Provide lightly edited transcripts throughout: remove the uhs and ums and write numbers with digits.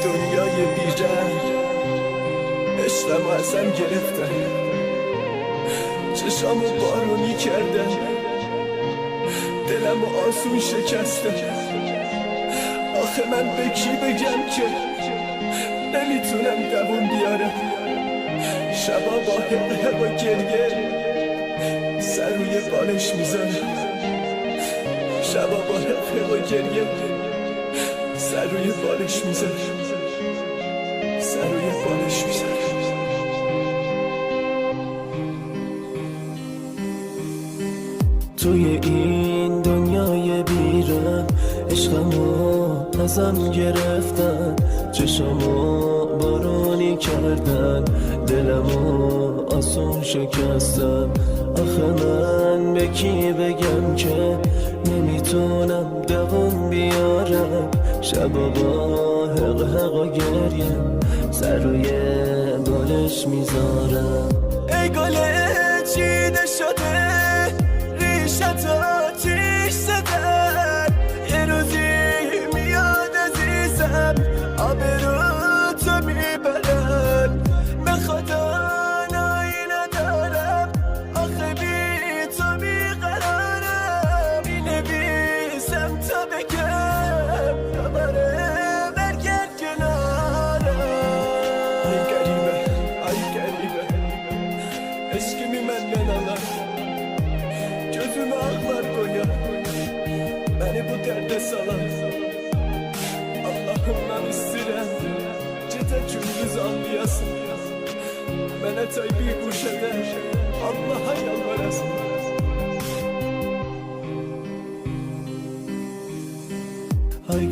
دنیای بی‌رنگ عشقم ازم گرفتن، چشامو بارونی کردن، دلمو آسون شکستن. آخه من به کی بگم که نمیتونم دووم بیارم؟ شبا با حقه و گریه سر روی بالش میزنم، شبا با حقه و گریه سر روی بالش میزنم، سر روی بالش میزنم. توی این دنیای بیرم عشقمو ازم گرفتن، چشامو بارونی کردن، دلمو آسون شکستن. آخه من به کی بگم که نمیتونم دووم بیارم؟ شبا با حق و گریه سر روی بالش میذارم. ای گل چیده شده ریشت آتیش زدن، یه روزی میاد عزیزم آبرو تو میبرن. به خدا نایی ندارم، آخه بی تو بیقرارم. مینویسم تا بگم دوباره برگرد کنارم. ای گریبه ای گریبه عشقimi menden alan, gözüme aklar koyan, beni bu derde salan. Allah'ımdan istirem gece gündüz anlayasın, bana tay bir kuş eder, Allah'a yalvarasın. Ay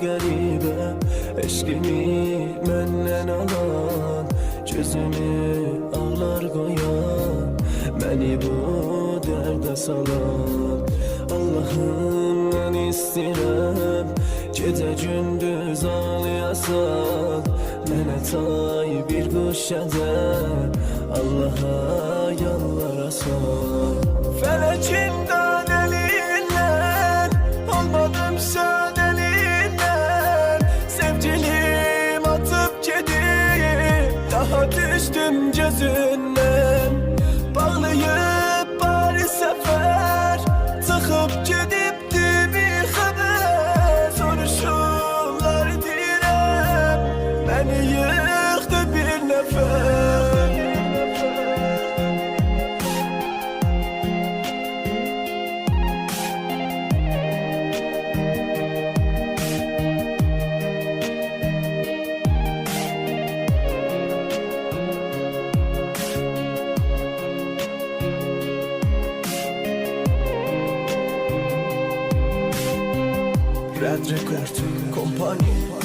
garibe eşkimi menden alan, gözümü ağlar koyan, beni bu derde salan. Allah'ımdan istirem gece gündüz ağlayasan, bana tay bir kuş eder, Allah'a yalvarasan. Felecinden elinden olmadım şan elinden, sevgilim atıp gitti, daha düştüm gözünden. Bağlayıp bari sefer tıkıp gidipti bir haber, soruşurlar direm beni yıktı bir nefer. Red Record Company.